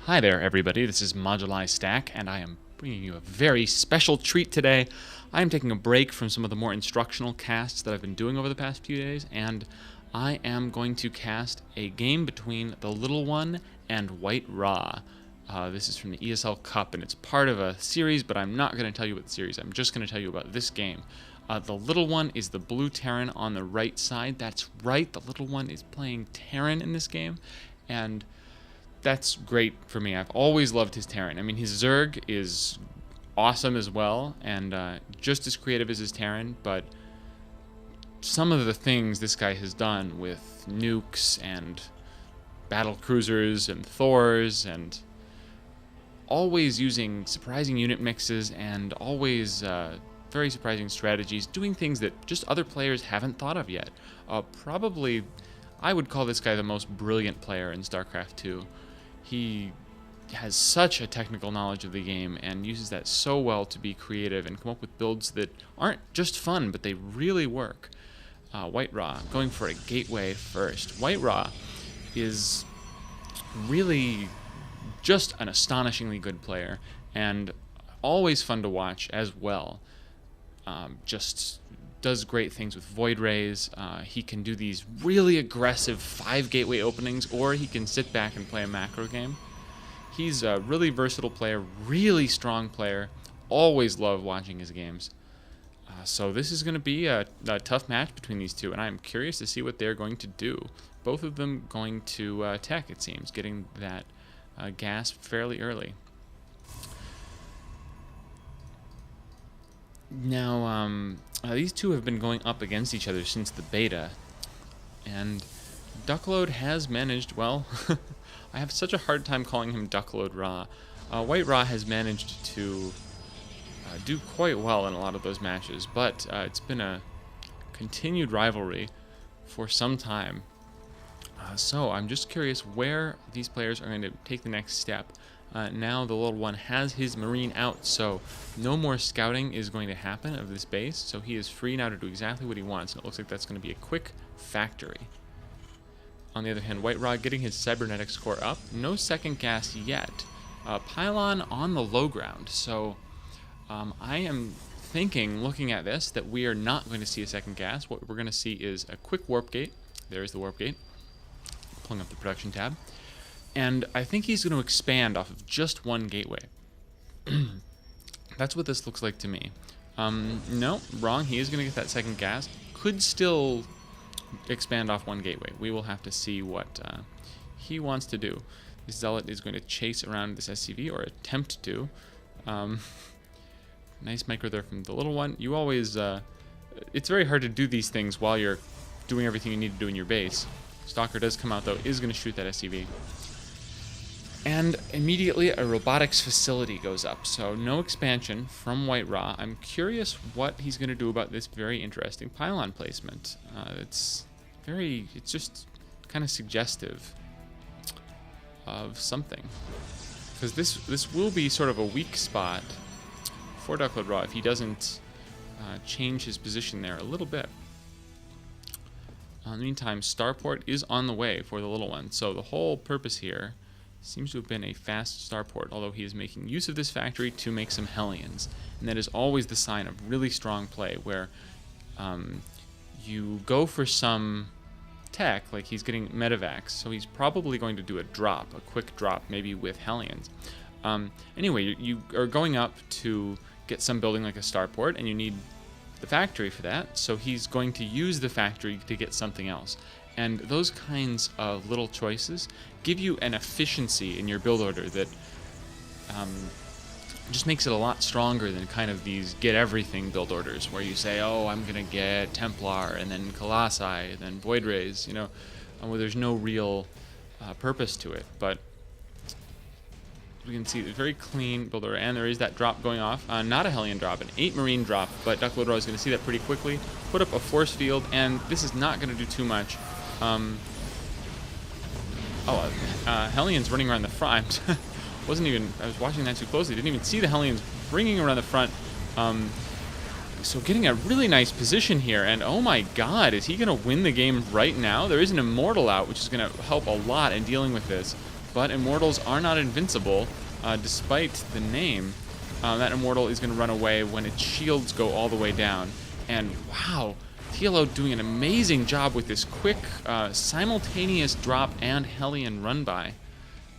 Hi there, everybody. This is modulistack, and I am bringing you a very special treat today. I am taking a break from some of the more instructional casts that I've been doing over the past few days, and I am going to cast a game between TheLittleOne and WhiteRa. This is from the ESL Cup, and it's part of a series, but I'm not going to tell you about the series. I'm just going to tell you about this game. TheLittleOne is the blue Terran on the right side. That's right, TheLittleOne is playing Terran in this game, and that's great for me. I've always loved his Terran. I mean, his Zerg is awesome as well, and just as creative as his Terran, but some of the things this guy has done with nukes and battle cruisers and Thors and always using surprising unit mixes and always very surprising strategies, doing things that just other players haven't thought of yet. Probably, I would call this guy the most brilliant player in StarCraft 2. He has such a technical knowledge of the game and uses that so well to be creative and come up with builds that aren't just fun, but they really work. WhiteRa, going for a gateway first. WhiteRa is really just an astonishingly good player and always fun to watch as well. Just does great things with Void Rays. He can do these really aggressive 5 gateway openings, or he can sit back and play a macro game. He's a really versatile player, really strong player. Always love watching his games. So this is going to be a tough match between these two, and I'm curious to see what they're going to do. Both of them going to tech, it seems, getting that gas fairly early. Now, these two have been going up against each other since the beta, and Duckload has managed, well, I have such a hard time calling him Duckload Ra. WhiteRa has managed to do quite well in a lot of those matches, but it's been a continued rivalry for some time. So I'm just curious where these players are going to take the next step. Now the little one has his Marine out, so no more scouting is going to happen of this base, so he is free now to do exactly what he wants, and it looks like that's going to be a quick factory. On the other hand, WhiteRa getting his cybernetics core up, no second gas yet. Pylon on the low ground, so I am thinking, looking at this, that we are not going to see a second gas. What we're going to see is a quick warp gate. There's the warp gate. Pulling up the production tab. And I think he's going to expand off of just one gateway. That's what this looks like to me. No, wrong. He is going to get that second gas. Could still expand off one gateway. We will have to see what he wants to do. This Zealot is going to chase around this SCV, or attempt to. Nice micro there from the little one. You always... it's very hard to do these things while you're doing everything you need to do in your base. Stalker does come out, though, is going to shoot that SCV. And immediately a robotics facility goes up, so no expansion from WhiteRa. I'm curious what he's going to do about this very interesting pylon placement. It's just kind of suggestive of something. Because this will be sort of a weak spot for Duckload Ra if he doesn't change his position there a little bit. In the meantime, Starport is on the way for the little one, so the whole purpose here seems to have been a fast starport, although he is making use of this factory to make some Hellions. And that is always the sign of really strong play, where you go for some tech, like he's getting Medivacs, so he's probably going to do a quick drop, maybe with Hellions. Anyway, you are going up to get some building like a starport, and you need the factory for that, so he's going to use the factory to get something else. And those kinds of little choices give you an efficiency in your build order that just makes it a lot stronger than kind of these get everything build orders where you say, oh, I'm going to get Templar and then Colossi and then Void Rays, you know, where there's no real purpose to it. But we can see a very clean build order, and there is that drop going off. Not a Hellion drop, an 8 Marine drop, but Duckload Ra is going to see that pretty quickly. Put up a force field, and this is not going to do too much. Hellion's running around the front. I was watching that too closely. Didn't even see the Hellions ringing around the front. So getting a really nice position here, and oh my god, is he going to win the game right now? There is an Immortal out, which is going to help a lot in dealing with this. but Immortals are not invincible, despite the name. That Immortal is going to run away when its shields go all the way down. And wow, TLO doing an amazing job with this quick, simultaneous drop and Hellion run by.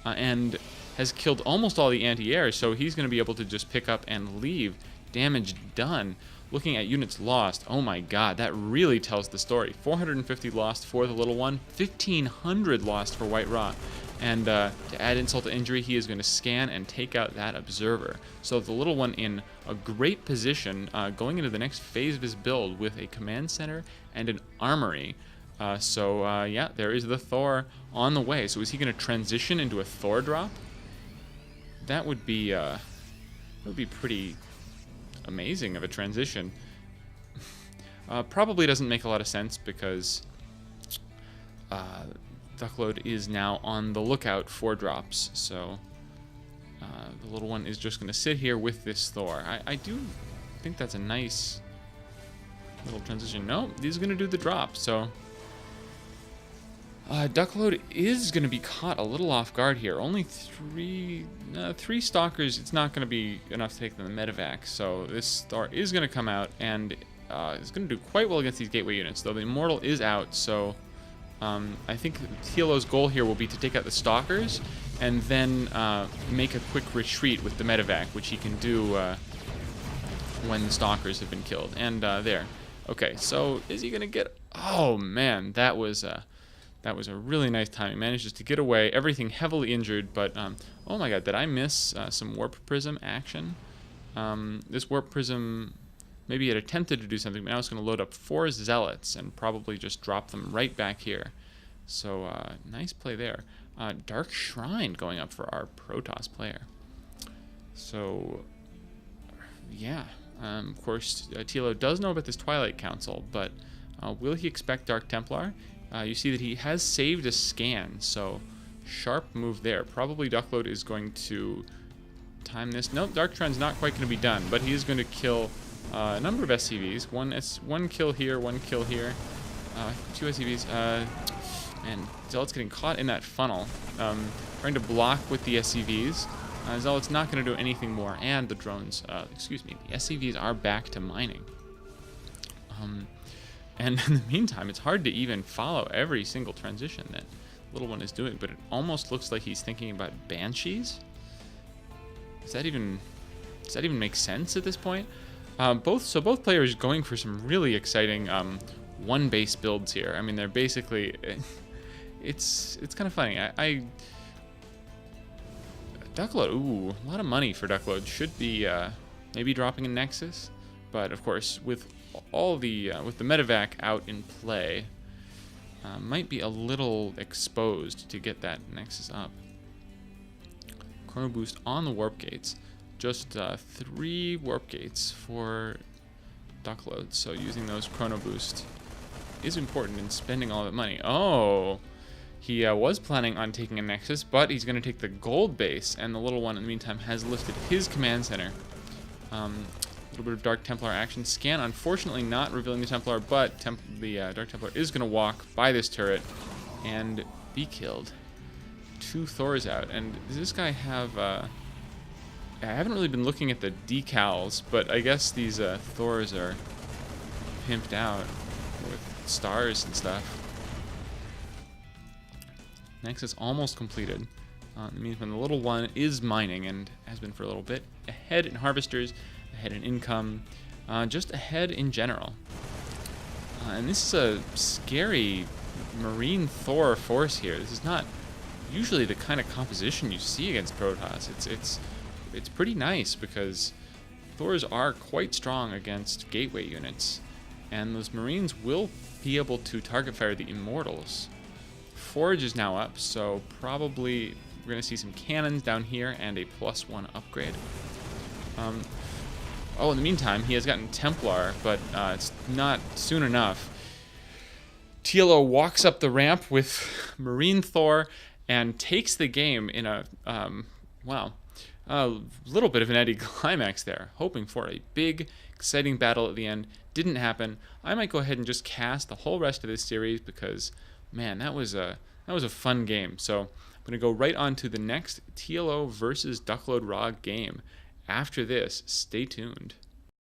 And has killed almost all the anti-air, so he's going to be able to just pick up and leave. Damage done. Looking at units lost, oh my god, that really tells the story. 450 lost for the Little One, 1,500 lost for WhiteRa. And to add insult to injury, he is going to scan and take out that Observer. So the Little One in a great position going into the next phase of his build with a command center and an armory. Yeah, there is the Thor on the way. So is he going to transition into a Thor drop? That would be pretty amazing of a transition. Probably doesn't make a lot of sense because Duckload is now on the lookout for drops. So the Little One is just going to sit here with this Thor. I do think that's a nice little transition. No, he's going to do the drop. So Duckload is going to be caught a little off guard here. Only three Stalkers. It's not going to be enough to take them the medevac. So this Thor is going to come out and is going to do quite well against these gateway units. Though the Immortal is out, so I think TLO's goal here will be to take out the Stalkers and then make a quick retreat with the medevac, which he can do when the Stalkers have been killed. And there. Okay, so is he going to get... Oh, man, that was a really nice time. He manages to get away, everything heavily injured, but, oh my god, did I miss some Warp Prism action? This Warp Prism, maybe it attempted to do something, but now it's going to load up 4 Zealots and probably just drop them right back here. So, nice play there. Dark Shrine going up for our Protoss player. So, yeah, of course, TLO does know about this Twilight Council, but will he expect Dark Templar? You see that he has saved a scan, so sharp move there. Probably Duckload is going to time this. Nope, Dark Trend's not quite going to be done, but he is going to kill a number of SCVs. One kill here, 2 SCVs. And Zealot's getting caught in that funnel, trying to block with the SCVs. Zealot's not going to do anything more, and the drones, the SCVs are back to mining. And in the meantime, it's hard to even follow every single transition that Little One is doing, but it almost looks like he's thinking about Banshees. Does that even make sense at this point? Both players going for some really exciting one base builds here. I mean, they're basically it's kind of funny. Duckload, ooh, a lot of money for Duckload. Should be maybe dropping a Nexus, but of course with all the with the medevac out in play, might be a little exposed to get that Nexus up. Chrono boost on the warp gates, just 3 warp gates for Duckload. So using those chrono boost is important in spending all that money. Oh, he was planning on taking a Nexus, but he's going to take the gold base, and the Little One in the meantime has lifted his command center. A little bit of Dark Templar action. Scan, unfortunately not revealing the Templar, but the Dark Templar is going to walk by this turret and be killed. 2 Thors out. And does this guy have... I haven't really been looking at the decals, but I guess these Thors are pimped out with stars and stuff. Nexus almost completed. It means when the Little One is mining, and has been for a little bit, ahead in Harvesters, ahead in income, just ahead in general. And this is a scary Marine Thor force here. This is not usually the kind of composition you see against Protoss. It's pretty nice because Thors are quite strong against gateway units, and those Marines will be able to target fire the Immortals. Forge is now up, so probably we're going to see some cannons down here and a +1 upgrade. Oh, in the meantime, he has gotten Templar, but it's not soon enough. TLO walks up the ramp with Marine Thor and takes the game in a, a little bit of an anticlimax there, hoping for a big, exciting battle at the end. Didn't happen. I might go ahead and just cast the whole rest of this series because, man, that was a fun game. So I'm going to go right on to the next TLO versus Duckload Raw game. After this, stay tuned.